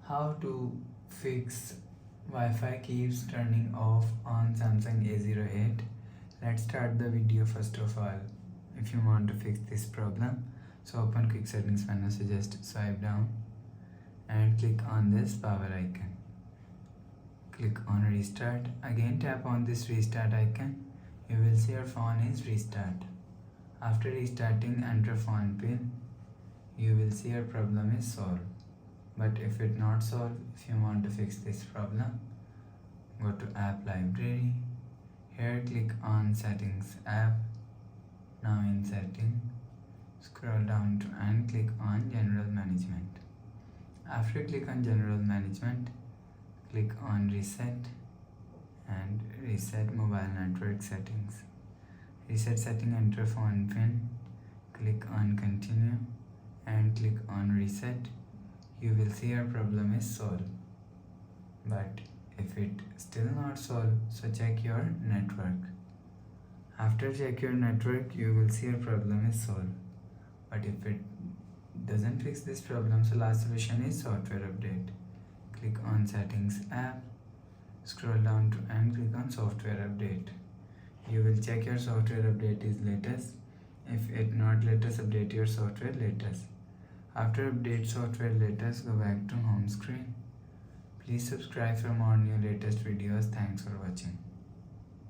How to fix Wi-Fi keeps turning off on Samsung A08. Let's start the video first of all. If you want to fix this problem, so open quick settings menu, so just swipe down and click on this power icon. Click on restart. Again tap on this restart icon. You will see your phone is restart. After restarting, enter phone pin. You will see your problem is solved. But if it not solved, if you want to fix this problem, go to app library. Here click on settings app. Now in setting, scroll down to and click on general management. After click on general management, click on reset and reset mobile network settings. Reset setting, enter phone pin, click on continue and click on reset. You will see your problem is solved. But if it still not solved, so check your network. After check your network, you will see your problem is solved. But if it doesn't fix this problem, so last solution is software update. Click on settings app, scroll down to and click on software update. You will check your software update is latest. If it not latest, update your software latest. After update software latest, go back to home screen. Please subscribe for more new latest videos. Thanks for watching.